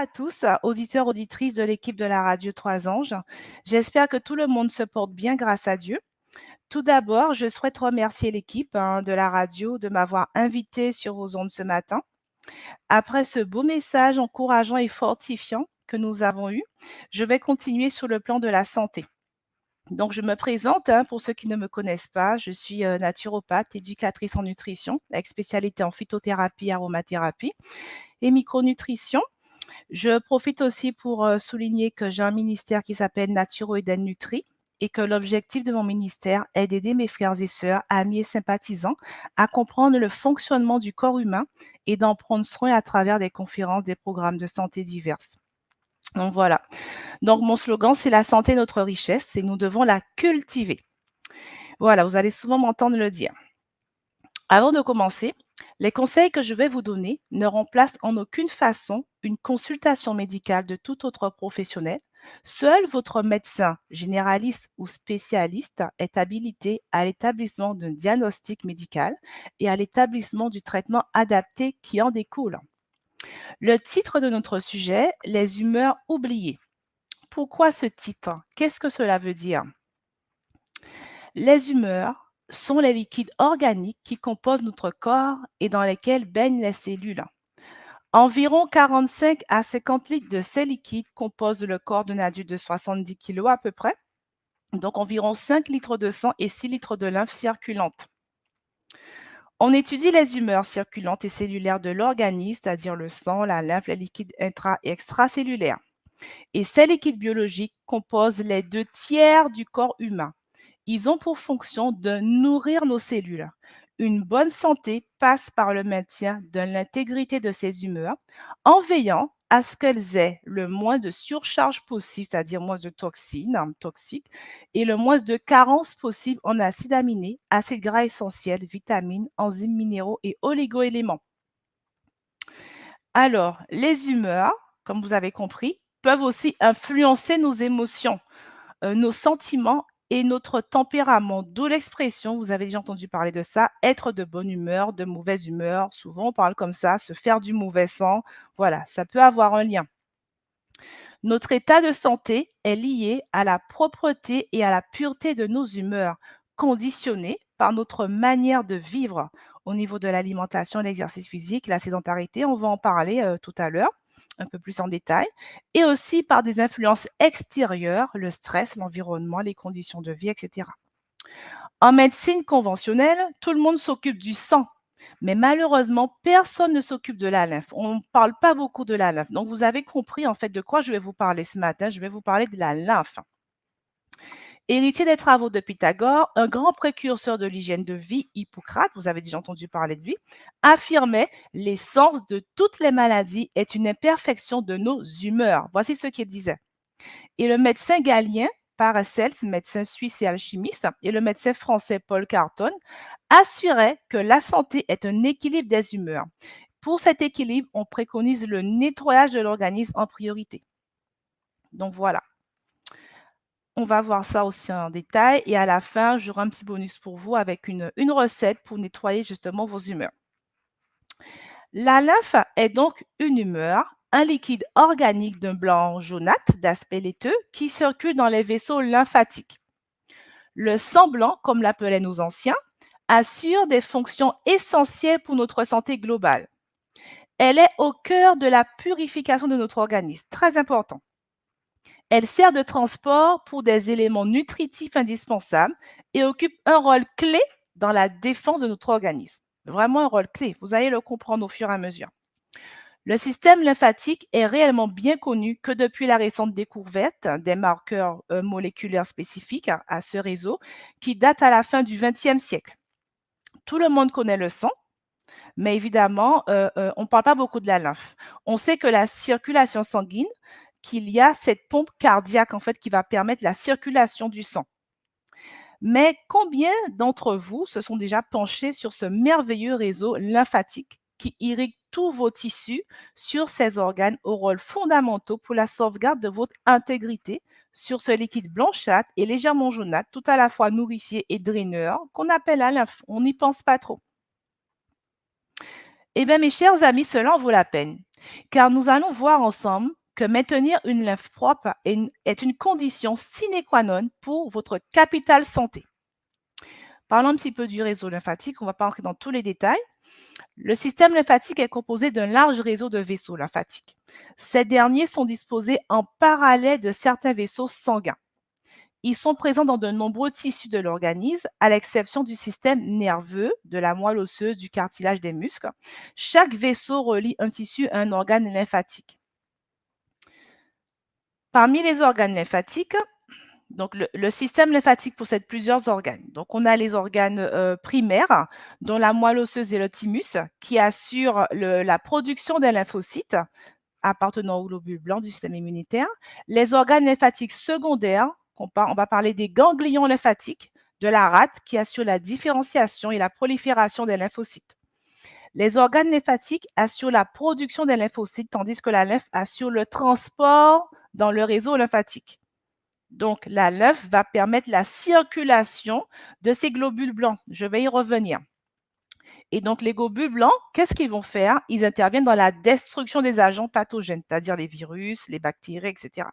à tous, auditeurs, auditrices de l'équipe de la radio Trois Anges. J'espère que tout le monde se porte bien grâce à Dieu. Tout d'abord, je souhaite remercier l'équipe de la radio de m'avoir invité sur vos ondes ce matin. Après ce beau message encourageant et fortifiant que nous avons eu, je vais continuer sur le plan de la santé. Donc, je me présente, pour ceux qui ne me connaissent pas, je suis naturopathe, éducatrice en nutrition, avec spécialité en phytothérapie, aromathérapie et micronutrition. Je profite aussi pour souligner que j'ai un ministère qui s'appelle Naturo Eden Nutri et que l'objectif de mon ministère est d'aider mes frères et sœurs, amis et sympathisants à comprendre le fonctionnement du corps humain et d'en prendre soin à travers des conférences, des programmes de santé diverses. Donc voilà. Donc mon slogan, c'est la santé, notre richesse, et nous devons la cultiver. Voilà, vous allez souvent m'entendre le dire. Avant de commencer, les conseils que je vais vous donner ne remplacent en aucune façon une consultation médicale de tout autre professionnel. Seul votre médecin généraliste ou spécialiste est habilité à l'établissement d'un diagnostic médical et à l'établissement du traitement adapté qui en découle. Le titre de notre sujet, les humeurs oubliées. Pourquoi ce titre? Qu'est-ce que cela veut dire? Les humeurs sont les liquides organiques qui composent notre corps et dans lesquels baignent les cellules. Environ 45 à 50 litres de ces liquides composent le corps d'un adulte de 70 kg à peu près, donc environ 5 litres de sang et 6 litres de lymphe circulante. On étudie les humeurs circulantes et cellulaires de l'organisme, c'est-à-dire le sang, la lymphe, les liquides intra- et extracellulaires. Et ces liquides biologiques composent les 2 tiers du corps humain. Ils ont pour fonction de nourrir nos cellules. Une bonne santé passe par le maintien de l'intégrité de ces humeurs en veillant à ce qu'elles aient le moins de surcharge possible, c'est-à-dire moins de toxines toxiques, et le moins de carences possible en acides aminés, acides gras essentiels, vitamines, enzymes, minéraux et oligoéléments. Alors, les humeurs, comme vous avez compris, peuvent aussi influencer nos émotions, nos sentiments et notre tempérament, d'où l'expression, vous avez déjà entendu parler de ça, être de bonne humeur, de mauvaise humeur. Souvent, on parle comme ça, se faire du mauvais sang. Voilà, ça peut avoir un lien. Notre état de santé est lié à la propreté et à la pureté de nos humeurs, conditionnées par notre manière de vivre au niveau de l'alimentation, l'exercice physique, la sédentarité. On va en parler tout à l'heure, un peu plus en détail, et aussi par des influences extérieures, le stress, l'environnement, les conditions de vie, etc. En médecine conventionnelle, tout le monde s'occupe du sang, mais malheureusement, personne ne s'occupe de la lymphe. On ne parle pas beaucoup de la lymphe. Donc, vous avez compris en fait de quoi je vais vous parler ce matin. Je vais vous parler de la lymphe. Héritier des travaux de Pythagore, un grand précurseur de l'hygiène de vie, Hippocrate, vous avez déjà entendu parler de lui, affirmait l'essence de toutes les maladies est une imperfection de nos humeurs. Voici ce qu'il disait. Et le médecin galien, Paracels, médecin suisse et alchimiste, et le médecin français Paul Carton assuraient que la santé est un équilibre des humeurs. Pour cet équilibre, on préconise le nettoyage de l'organisme en priorité. Donc voilà. On va voir ça aussi en détail et à la fin, j'aurai un petit bonus pour vous avec une recette pour nettoyer justement vos humeurs. La lymphe est donc une humeur, un liquide organique d'un blanc jaunâtre d'aspect laiteux qui circule dans les vaisseaux lymphatiques. Le sang blanc, comme l'appelaient nos anciens, assure des fonctions essentielles pour notre santé globale. Elle est au cœur de la purification de notre organisme, très important. Elle sert de transport pour des éléments nutritifs indispensables et occupe un rôle clé dans la défense de notre organisme. Vraiment un rôle clé. Vous allez le comprendre au fur et à mesure. Le système lymphatique est réellement bien connu que depuis la récente découverte des marqueurs moléculaires spécifiques à ce réseau qui date à la fin du XXe siècle. Tout le monde connaît le sang, mais évidemment, on ne parle pas beaucoup de la lymphe. On sait que la circulation sanguine, qu'il y a cette pompe cardiaque en fait qui va permettre la circulation du sang. Mais combien d'entre vous se sont déjà penchés sur ce merveilleux réseau lymphatique qui irrigue tous vos tissus sur ces organes au rôle fondamentaux pour la sauvegarde de votre intégrité sur ce liquide blanchâtre et légèrement jaunâtre, tout à la fois nourricier et draineur, qu'on appelle la lymphe. On n'y pense pas trop. Eh bien, mes chers amis, cela en vaut la peine, car nous allons voir ensemble que maintenir une lymphe propre est une condition sine qua non pour votre capital santé. Parlons un petit peu du réseau lymphatique, on ne va pas entrer dans tous les détails. Le système lymphatique est composé d'un large réseau de vaisseaux lymphatiques. Ces derniers sont disposés en parallèle de certains vaisseaux sanguins. Ils sont présents dans de nombreux tissus de l'organisme, à l'exception du système nerveux, de la moelle osseuse, du cartilage des muscles. Chaque vaisseau relie un tissu à un organe lymphatique. Parmi les organes lymphatiques, donc le système lymphatique possède plusieurs organes. Donc on a les organes primaires, dont la moelle osseuse et le thymus, qui assurent la production des lymphocytes appartenant aux globules blancs du système immunitaire. Les organes lymphatiques secondaires, on va parler des ganglions lymphatiques, de la rate, qui assurent la différenciation et la prolifération des lymphocytes. Les organes lymphatiques assurent la production des lymphocytes, tandis que la lymphe assure le transport dans le réseau lymphatique. Donc, la lymphe va permettre la circulation de ces globules blancs. Je vais y revenir. Et donc, les globules blancs, qu'est-ce qu'ils vont faire? Ils interviennent dans la destruction des agents pathogènes, c'est-à-dire les virus, les bactéries, etc.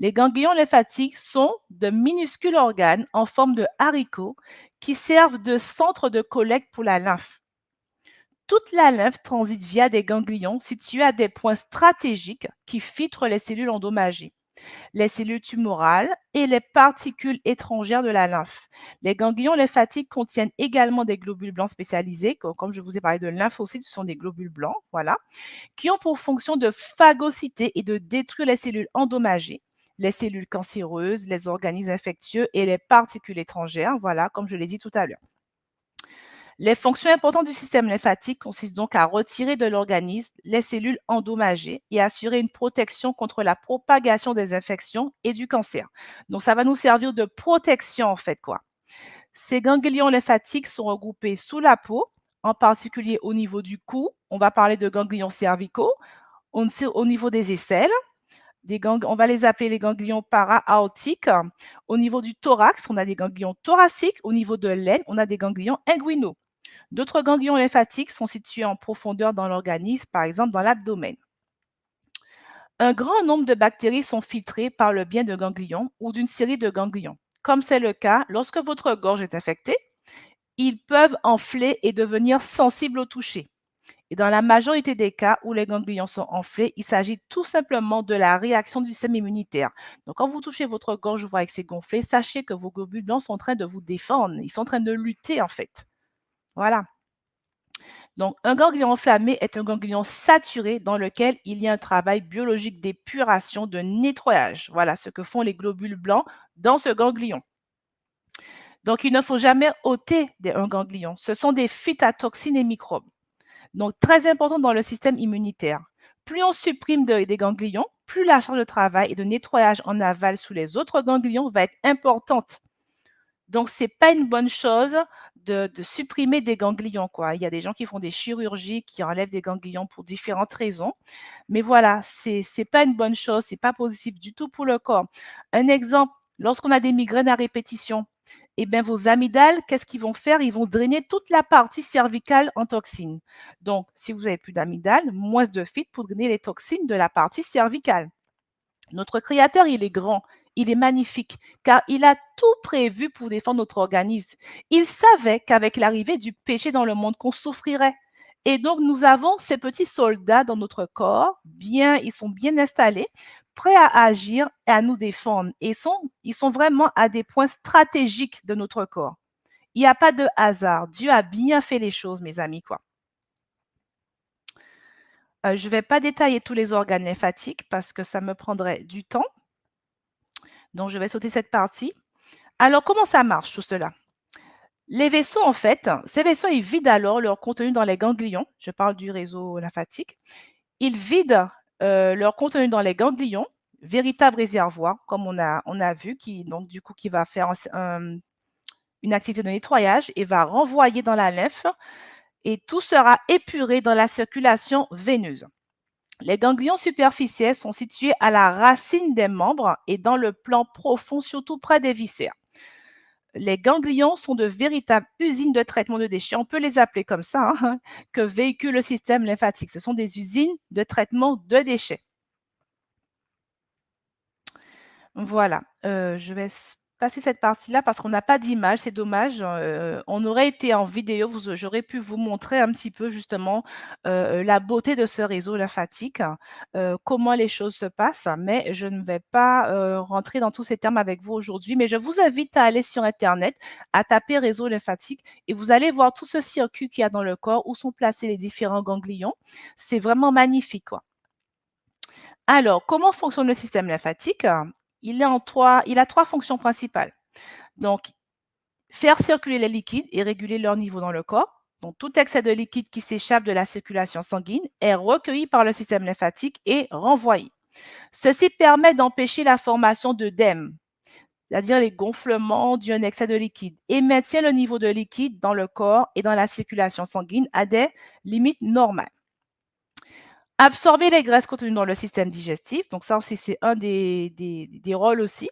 Les ganglions lymphatiques sont de minuscules organes en forme de haricots qui servent de centre de collecte pour la lymphe. Toute la lymphe transite via des ganglions situés à des points stratégiques qui filtrent les cellules endommagées, les cellules tumorales et les particules étrangères de la lymphe. Les ganglions lymphatiques contiennent également des globules blancs spécialisés, comme je vous ai parlé de lymphocytes, ce sont des globules blancs, voilà, qui ont pour fonction de phagocyter et de détruire les cellules endommagées, les cellules cancéreuses, les organismes infectieux et les particules étrangères, voilà, comme je l'ai dit tout à l'heure. Les fonctions importantes du système lymphatique consistent donc à retirer de l'organisme les cellules endommagées et assurer une protection contre la propagation des infections et du cancer. Donc, ça va nous servir de protection en fait, quoi. Ces ganglions lymphatiques sont regroupés sous la peau, en particulier au niveau du cou. On va parler de ganglions cervicaux, au niveau des aisselles. On va les appeler les ganglions para-aortiques. Au niveau du thorax, on a des ganglions thoraciques. Au niveau de l'aine, on a des ganglions inguinaux. D'autres ganglions lymphatiques sont situés en profondeur dans l'organisme, par exemple dans l'abdomen. Un grand nombre de bactéries sont filtrées par le biais de ganglions ou d'une série de ganglions. Comme c'est le cas lorsque votre gorge est infectée, ils peuvent enfler et devenir sensibles au toucher. Et dans la majorité des cas où les ganglions sont enflés, il s'agit tout simplement de la réaction du système immunitaire. Donc, quand vous touchez votre gorge, vous voyez que c'est gonflé, sachez que vos globules blancs sont en train de vous défendre. Ils sont en train de lutter, en fait. Voilà. Donc, un ganglion enflammé est un ganglion saturé dans lequel il y a un travail biologique d'épuration, de nettoyage. Voilà ce que font les globules blancs dans ce ganglion. Donc, il ne faut jamais ôter un ganglion. Ce sont des phytotoxines et microbes. Donc, très important dans le système immunitaire. Plus on supprime des ganglions, plus la charge de travail et de nettoyage en aval sous les autres ganglions va être importante. Donc, ce n'est pas une bonne chose de supprimer des ganglions, quoi. Il y a des gens qui font des chirurgies, qui enlèvent des ganglions pour différentes raisons. Mais voilà, ce n'est pas une bonne chose, ce n'est pas positif du tout pour le corps. Un exemple, lorsqu'on a des migraines à répétition, eh bien, vos amygdales, qu'est-ce qu'ils vont faire? Ils vont drainer toute la partie cervicale en toxines. Donc, si vous n'avez plus d'amygdales, moins de filtres pour drainer les toxines de la partie cervicale. Notre Créateur, il est grand, il est magnifique, car il a tout prévu pour défendre notre organisme. Il savait qu'avec l'arrivée du péché dans le monde, qu'on souffrirait. Et donc, nous avons ces petits soldats dans notre corps, ils sont bien installés, prêts à agir et à nous défendre. Et ils sont vraiment à des points stratégiques de notre corps. Il n'y a pas de hasard. Dieu a bien fait les choses, mes amis, quoi. Je ne vais pas détailler tous les organes lymphatiques parce que ça me prendrait du temps. Donc, je vais sauter cette partie. Alors, comment ça marche tout cela? Les vaisseaux, en fait, ces vaisseaux, ils vident alors leur contenu dans les ganglions. Je parle du réseau lymphatique. Ils vident leur contenu dans les ganglions, véritable réservoir, comme on a vu, qui va faire une activité de nettoyage et va renvoyer dans la lymphe et tout sera épuré dans la circulation veineuse. Les ganglions superficiels sont situés à la racine des membres et dans le plan profond, surtout près des viscères. Les ganglions sont de véritables usines de traitement de déchets, on peut les appeler comme ça, hein, que véhicule le système lymphatique. Ce sont des usines de traitement de déchets. Voilà, je vais passer cette partie-là parce qu'on n'a pas d'image, c'est dommage. On aurait été en vidéo, j'aurais pu vous montrer un petit peu justement, la beauté de ce réseau lymphatique, comment les choses se passent, mais je ne vais pas, rentrer dans tous ces termes avec vous aujourd'hui. Mais je vous invite à aller sur internet, à taper réseau lymphatique et vous allez voir tout ce circuit qu'il y a dans le corps, où sont placés les différents ganglions. C'est vraiment magnifique, quoi. Alors, comment fonctionne le système lymphatique? Il a 3 fonctions principales. Donc, faire circuler les liquides et réguler leur niveau dans le corps. Donc, tout excès de liquide qui s'échappe de la circulation sanguine est recueilli par le système lymphatique et renvoyé. Ceci permet d'empêcher la formation d'œdèmes, c'est-à-dire les gonflements dus à un excès de liquide, et maintient le niveau de liquide dans le corps et dans la circulation sanguine à des limites normales. Absorber les graisses contenues dans le système digestif, donc ça aussi c'est un des rôles aussi.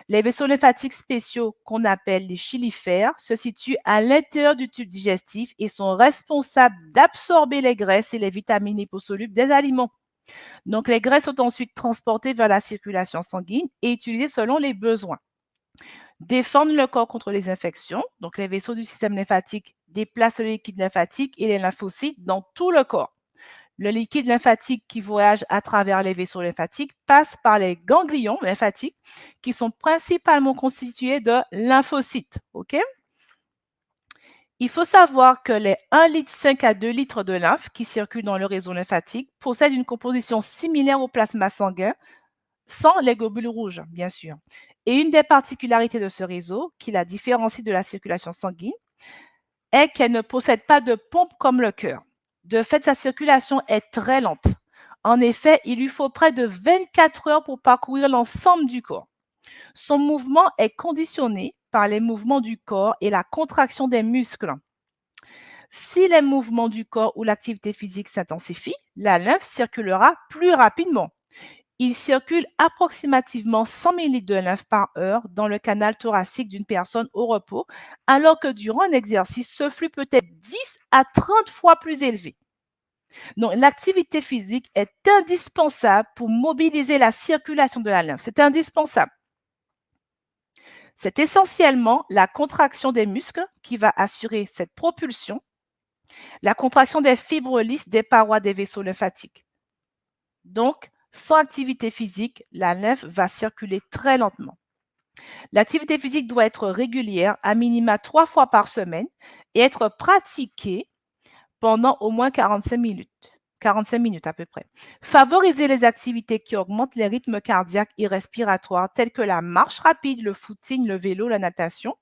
Les vaisseaux lymphatiques spéciaux qu'on appelle les chylifères se situent à l'intérieur du tube digestif et sont responsables d'absorber les graisses et les vitamines liposolubles des aliments. Donc les graisses sont ensuite transportées vers la circulation sanguine et utilisées selon les besoins. Défendre le corps contre les infections, donc les vaisseaux du système lymphatique déplacent le liquide lymphatique et les lymphocytes dans tout le corps. Le liquide lymphatique qui voyage à travers les vaisseaux lymphatiques passe par les ganglions lymphatiques qui sont principalement constitués de lymphocytes. OK? Il faut savoir que les 1,5 litre à 2 litres de lymphe qui circulent dans le réseau lymphatique possèdent une composition similaire au plasma sanguin, sans les globules rouges, bien sûr. Et une des particularités de ce réseau, qui la différencie de la circulation sanguine, est qu'elle ne possède pas de pompe comme le cœur. De fait, sa circulation est très lente. En effet, il lui faut près de 24 heures pour parcourir l'ensemble du corps. Son mouvement est conditionné par les mouvements du corps et la contraction des muscles. Si les mouvements du corps ou l'activité physique s'intensifient, la lymphe circulera plus rapidement. Il circule approximativement 100 ml de lymphe par heure dans le canal thoracique d'une personne au repos, alors que durant un exercice, ce flux peut être 10 à 30 fois plus élevé. Donc, l'activité physique est indispensable pour mobiliser la circulation de la lymphe. C'est indispensable. C'est essentiellement la contraction des muscles qui va assurer cette propulsion, la contraction des fibres lisses des parois des vaisseaux lymphatiques. Donc, sans activité physique, la lymphe va circuler très lentement. L'activité physique doit être régulière, à minima 3 fois par semaine, et être pratiquée pendant au moins 45 minutes. 45 minutes à peu près. Favoriser les activités qui augmentent les rythmes cardiaques et respiratoires, tels que la marche rapide, le footing, le vélo, la natation,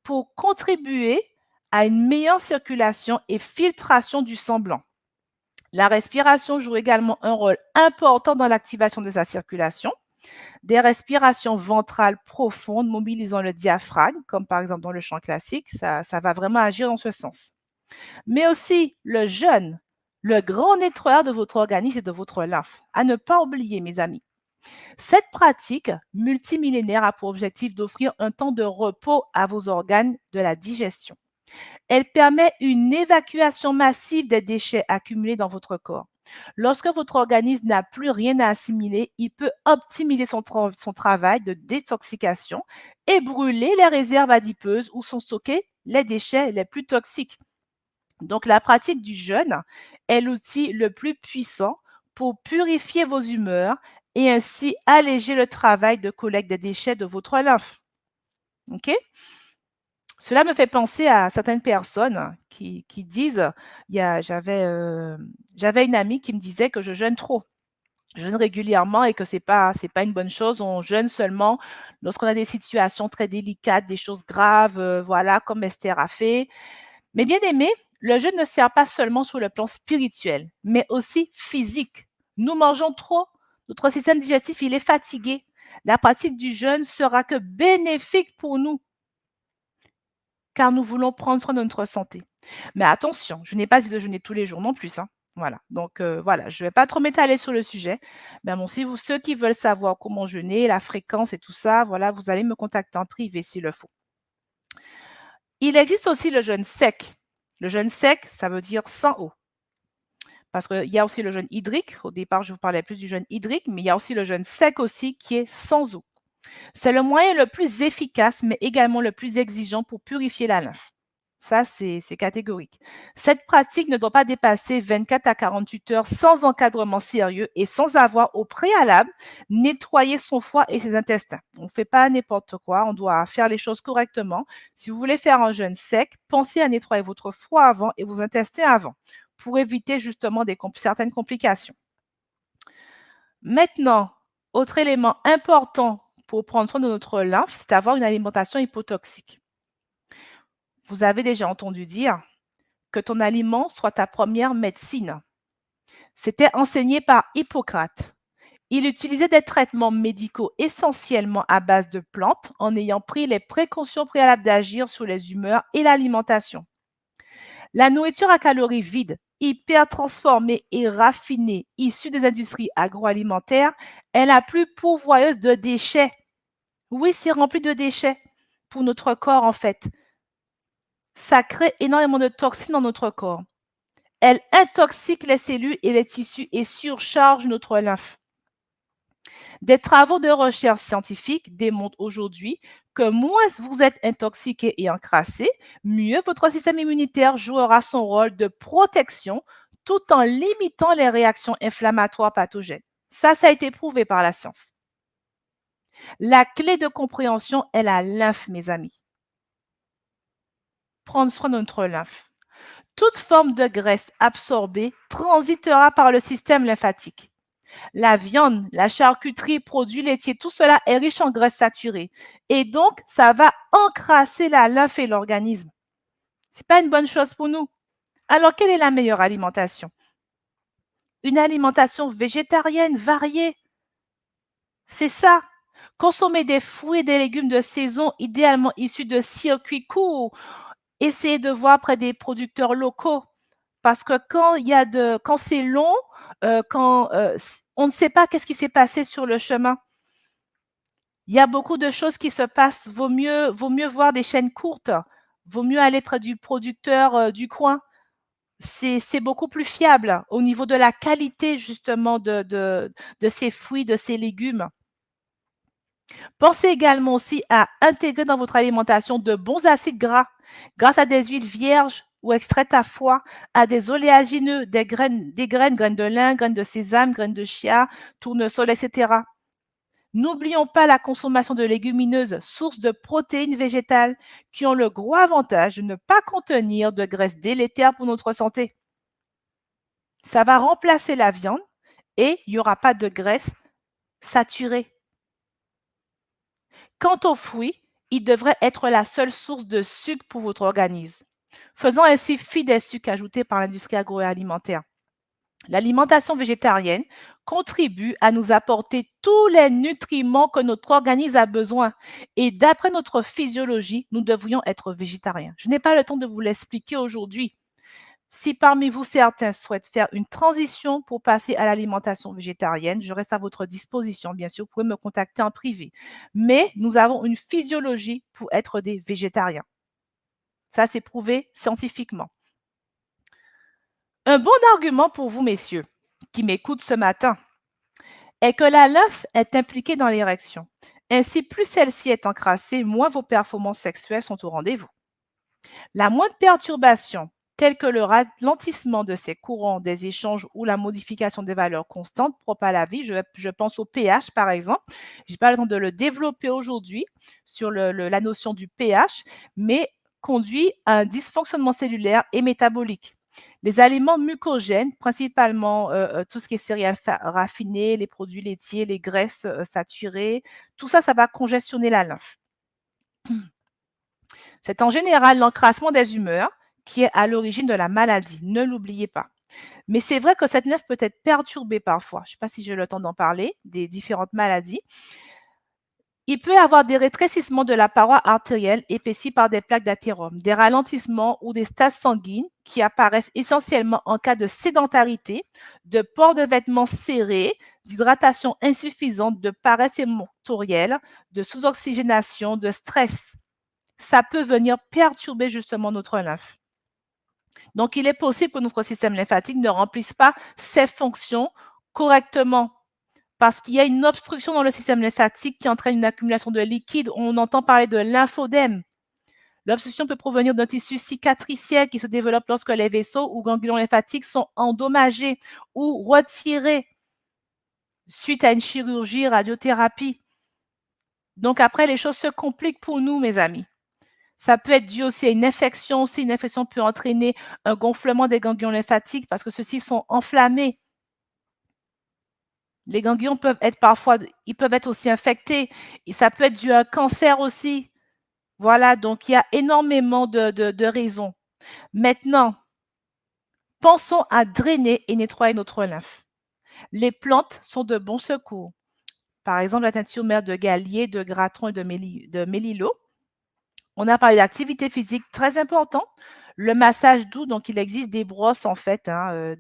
pour contribuer à une meilleure circulation et filtration du sang blanc. La respiration joue également un rôle important dans l'activation de sa circulation. Des respirations ventrales profondes mobilisant le diaphragme, comme par exemple dans le chant classique, ça va vraiment agir dans ce sens. Mais aussi le jeûne, le grand nettoyeur de votre organisme et de votre lymphe. À ne pas oublier, mes amis. Cette pratique multimillénaire a pour objectif d'offrir un temps de repos à vos organes de la digestion. Elle permet une évacuation massive des déchets accumulés dans votre corps. Lorsque votre organisme n'a plus rien à assimiler, il peut optimiser son travail de détoxication et brûler les réserves adipeuses où sont stockés les déchets les plus toxiques. Donc, la pratique du jeûne est l'outil le plus puissant pour purifier vos humeurs et ainsi alléger le travail de collecte des déchets de votre lymphe. OK? Cela me fait penser à certaines personnes qui disent, j'avais une amie qui me disait que je jeûne trop. Je jeûne régulièrement et que c'est pas une bonne chose. On jeûne seulement lorsqu'on a des situations très délicates, des choses graves, voilà, comme Esther a fait. Mais bien aimé, le jeûne ne sert pas seulement sur le plan spirituel, mais aussi physique. Nous mangeons trop, notre système digestif, il est fatigué. La pratique du jeûne sera que bénéfique pour nous, car nous voulons prendre soin de notre santé. Mais attention, je n'ai pas dit de jeûner tous les jours non plus, hein. Voilà, donc voilà, je ne vais pas trop m'étaler sur le sujet. Mais bon, si ceux qui veulent savoir comment jeûner, la fréquence et tout ça, voilà, vous allez me contacter en privé s'il le faut. Il existe aussi le jeûne sec. Le jeûne sec, ça veut dire sans eau. Parce qu'il y a aussi le jeûne hydrique. Au départ, je vous parlais plus du jeûne hydrique, mais il y a aussi le jeûne sec aussi qui est sans eau. C'est le moyen le plus efficace, mais également le plus exigeant pour purifier la lymphe. Ça, c'est catégorique. Cette pratique ne doit pas dépasser 24 à 48 heures sans encadrement sérieux et sans avoir au préalable nettoyé son foie et ses intestins. On ne fait pas n'importe quoi, on doit faire les choses correctement. Si vous voulez faire un jeûne sec, pensez à nettoyer votre foie avant et vos intestins avant pour éviter justement certaines complications. Maintenant, autre élément important pour prendre soin de notre lymphe, c'est d'avoir une alimentation hypotoxique. Vous avez déjà entendu dire que ton aliment soit ta première médecine. C'était enseigné par Hippocrate. Il utilisait des traitements médicaux essentiellement à base de plantes en ayant pris les précautions préalables d'agir sur les humeurs et l'alimentation. La nourriture à calories vides, hyper transformée et raffinée, issue des industries agroalimentaires, est la plus pourvoyeuse de déchets. Oui, c'est rempli de déchets pour notre corps en fait. Ça crée énormément de toxines dans notre corps. Elle intoxique les cellules et les tissus et surcharge notre lymphe. Des travaux de recherche scientifique démontrent aujourd'hui que moins vous êtes intoxiqué et encrassé, mieux votre système immunitaire jouera son rôle de protection tout en limitant les réactions inflammatoires pathogènes. Ça a été prouvé par la science. La clé de compréhension est la lymphe, mes amis. Prendre soin de notre lymphe. Toute forme de graisse absorbée transitera par le système lymphatique. La viande, la charcuterie, produits laitiers, tout cela est riche en graisses saturées. Et donc, ça va encrasser la lymphe et l'organisme. Ce n'est pas une bonne chose pour nous. Alors, quelle est la meilleure alimentation? Une alimentation végétarienne variée. C'est ça. Consommer des fruits et des légumes de saison, idéalement issus de circuits courts. Essayez de voir près des producteurs locaux. Parce que quand c'est long, on ne sait pas qu'est-ce qui s'est passé sur le chemin. Il y a beaucoup de choses qui se passent. Vaut mieux voir des chaînes courtes. Vaut mieux aller près du producteur du coin. C'est beaucoup plus fiable au niveau de la qualité justement de ces fruits, de ces légumes. Pensez également aussi à intégrer dans votre alimentation de bons acides gras grâce à des huiles vierges ou extraites à foie, à des oléagineux, graines de lin, graines de sésame, graines de chia, tournesol, etc. N'oublions pas la consommation de légumineuses, sources de protéines végétales, qui ont le gros avantage de ne pas contenir de graisses délétères pour notre santé. Ça va remplacer la viande et il n'y aura pas de graisse saturée. Quant aux fruits, ils devraient être la seule source de sucre pour votre organisme, faisant ainsi fi des sucres ajoutés par l'industrie agroalimentaire. L'alimentation végétarienne contribue à nous apporter tous les nutriments que notre organisme a besoin. Et d'après notre physiologie, nous devrions être végétariens. Je n'ai pas le temps de vous l'expliquer aujourd'hui. Si parmi vous certains souhaitent faire une transition pour passer à l'alimentation végétarienne, je reste à votre disposition, bien sûr, vous pouvez me contacter en privé. Mais nous avons une physiologie pour être des végétariens. Ça, c'est prouvé scientifiquement. Un bon argument pour vous, messieurs, qui m'écoutent ce matin, est que la lymphe est impliquée dans l'érection. Ainsi, plus celle-ci est encrassée, moins vos performances sexuelles sont au rendez-vous. La moindre perturbation, telle que le ralentissement de ces courants des échanges ou la modification des valeurs constantes propres à la vie, je pense au pH par exemple, je n'ai pas le temps de le développer aujourd'hui sur la notion du pH, mais conduit à un dysfonctionnement cellulaire et métabolique. Les aliments mucogènes, principalement tout ce qui est céréales raffinées, les produits laitiers, les graisses saturées, tout ça, ça va congestionner la lymphe. C'est en général l'encrassement des humeurs qui est à l'origine de la maladie, ne l'oubliez pas. Mais c'est vrai que cette lymphe peut être perturbée parfois. Je ne sais pas si j'ai le temps d'en parler, des différentes maladies. Il peut y avoir des rétrécissements de la paroi artérielle épaissis par des plaques d'athérome, des ralentissements ou des stases sanguines qui apparaissent essentiellement en cas de sédentarité, de port de vêtements serrés, d'hydratation insuffisante, de paresse émotorielle, de sous-oxygénation, de stress. ça peut venir perturber justement notre lymphe. Donc, il est possible que notre système lymphatique ne remplisse pas ses fonctions correctement parce qu'il y a une obstruction dans le système lymphatique qui entraîne une accumulation de liquide. On entend parler de lymphodème. L'obstruction peut provenir d'un tissu cicatriciel qui se développe lorsque les vaisseaux ou ganglions lymphatiques sont endommagés ou retirés suite à une chirurgie, radiothérapie. Donc après, les choses se compliquent pour nous, mes amis. Ça peut être dû aussi à une infection aussi. Une infection peut entraîner un gonflement des ganglions lymphatiques parce que ceux-ci sont enflammés. Les ganglions peuvent être parfois, ils peuvent être aussi infectés. Et ça peut être dû à un cancer aussi. Voilà, donc il y a énormément de raisons. Maintenant, pensons à drainer et nettoyer notre lymphe. Les plantes sont de bons secours. Par exemple, la teinture mère de Gallier, de Gratton et de Mélilo. On a parlé d'activité physique très important. Le massage doux, donc il existe des brosses en fait,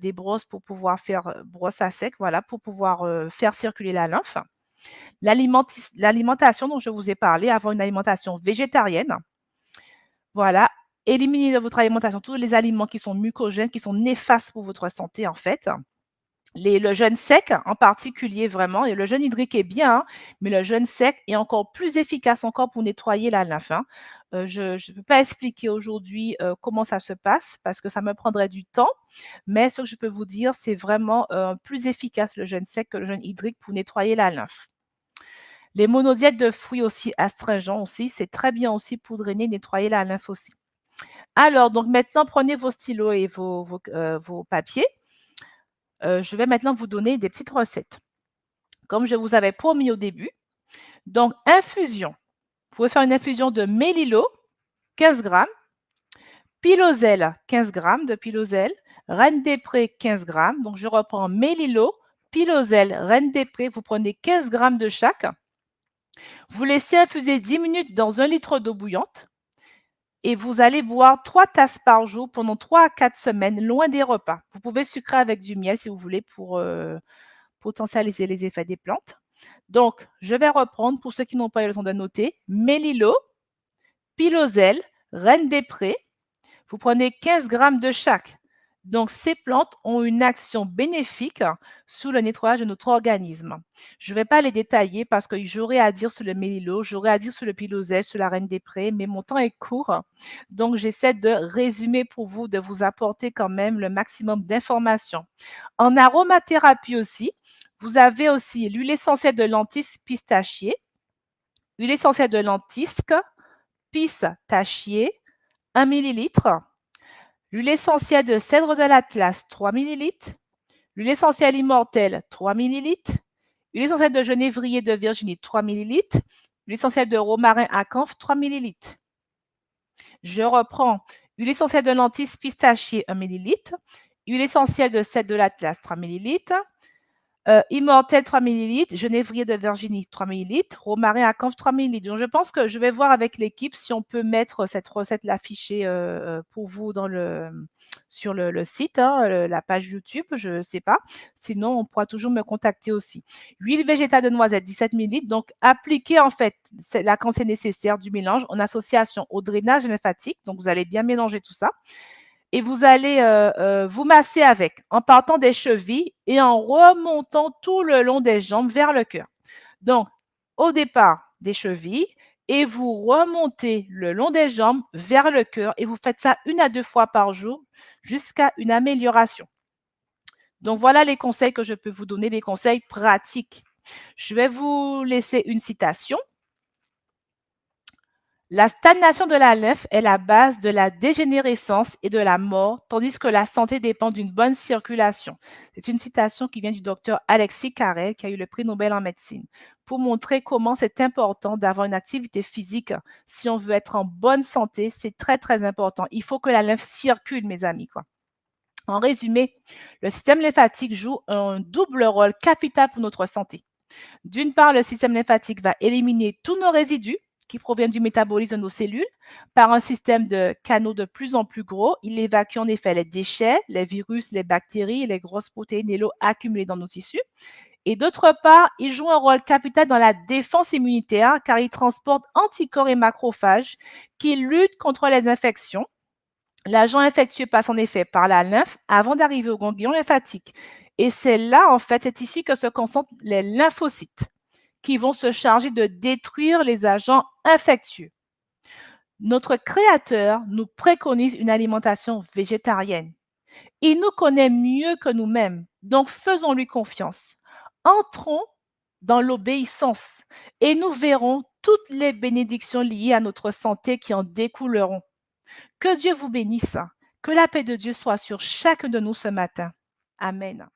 des brosses pour pouvoir faire brosse à sec, voilà, pour pouvoir faire circuler la lymphe. L'alimentation dont je vous ai parlé, avoir une alimentation végétarienne. Voilà, éliminez de votre alimentation tous les aliments qui sont mucogènes, qui sont néfastes pour votre santé en fait. Le jeûne sec en particulier vraiment, et le jeûne hydrique est bien, mais le jeûne sec est encore plus efficace encore pour nettoyer la lymphe. Je ne peux pas expliquer aujourd'hui comment ça se passe parce que ça me prendrait du temps, mais ce que je peux vous dire, c'est vraiment plus efficace le jeûne sec que le jeûne hydrique pour nettoyer la lymphe. Les monodiètes de fruits aussi astringents aussi, c'est très bien aussi pour drainer, nettoyer la lymphe aussi. Alors, donc maintenant, prenez vos stylos et vos papiers. Je vais maintenant vous donner des petites recettes. Comme je vous avais promis au début. Donc, infusion. Vous pouvez faire une infusion de mélilo, 15 grammes, piloselle, 15 grammes de piloselle, reine des prés, 15 grammes. Donc, je reprends mélilo, piloselle, reine des prés. Vous prenez 15 grammes de chaque. Vous laissez infuser 10 minutes dans 1 litre d'eau bouillante et vous allez boire 3 tasses par jour pendant 3 à 4 semaines, loin des repas. Vous pouvez sucrer avec du miel si vous voulez pour potentialiser les effets des plantes. Donc, je vais reprendre pour ceux qui n'ont pas eu le temps de noter. Mélilo, piloselle, reine des prés. Vous prenez 15 grammes de chaque. Donc, ces plantes ont une action bénéfique sur le nettoyage de notre organisme. Je ne vais pas les détailler parce que j'aurais à dire sur le mélilo, j'aurais à dire sur le piloselle, sur la reine des prés, mais mon temps est court. Donc, j'essaie de résumer pour vous, de vous apporter quand même le maximum d'informations. En aromathérapie aussi, vous avez aussi l'huile essentielle de lentisque pistachier, l'huile essentielle de lentisque pistachier, 1 ml, l'huile essentielle de cèdre de l'Atlas, 3 ml, l'huile essentielle immortelle, 3 ml, l'huile essentielle de genévrier de Virginie, 3 ml, l'huile essentielle de romarin à camphre, 3 ml. Je reprends huile essentielle de lentisque pistachier, 1 ml, huile essentielle de cèdre de l'Atlas, 3 ml, immortel 3 ml, genévrier de Virginie 3 ml, romarin à camphre 3 ml. Donc, je pense que je vais voir avec l'équipe si on peut mettre cette recette, l'afficher pour vous sur le site, la page YouTube, je ne sais pas. Sinon, on pourra toujours me contacter aussi. Huile végétale de noisette 17 ml. Donc, appliquez en fait la quantité nécessaire du mélange en association au drainage lymphatique. Donc, vous allez bien mélanger tout ça. Et vous allez vous masser avec en partant des chevilles et en remontant tout le long des jambes vers le cœur. Donc, au départ, des chevilles et vous remontez le long des jambes vers le cœur et vous faites ça 1 à 2 fois par jour jusqu'à une amélioration. Donc, voilà les conseils que je peux vous donner, les conseils pratiques. Je vais vous laisser une citation. La stagnation de la lymphe est la base de la dégénérescence et de la mort, tandis que la santé dépend d'une bonne circulation. C'est une citation qui vient du docteur Alexis Carrel, qui a eu le prix Nobel en médecine, pour montrer comment c'est important d'avoir une activité physique si on veut être en bonne santé. C'est très, très important. Il faut que la lymphe circule, mes amis, quoi. En résumé, le système lymphatique joue un double rôle capital pour notre santé. D'une part, le système lymphatique va éliminer tous nos résidus qui proviennent du métabolisme de nos cellules par un système de canaux de plus en plus gros. Il évacue en effet les déchets, les virus, les bactéries et les grosses protéines et l'eau accumulées dans nos tissus. Et d'autre part, il joue un rôle capital dans la défense immunitaire car il transporte anticorps et macrophages qui luttent contre les infections. L'agent infectieux passe en effet par la lymphe avant d'arriver au ganglion lymphatique. Et c'est là, en fait, c'est ici que se concentrent les lymphocytes qui vont se charger de détruire les agents infectieux. Notre Créateur nous préconise une alimentation végétarienne. Il nous connaît mieux que nous-mêmes, donc faisons-lui confiance. Entrons dans l'obéissance et nous verrons toutes les bénédictions liées à notre santé qui en découleront. Que Dieu vous bénisse. Que la paix de Dieu soit sur chacun de nous ce matin. Amen.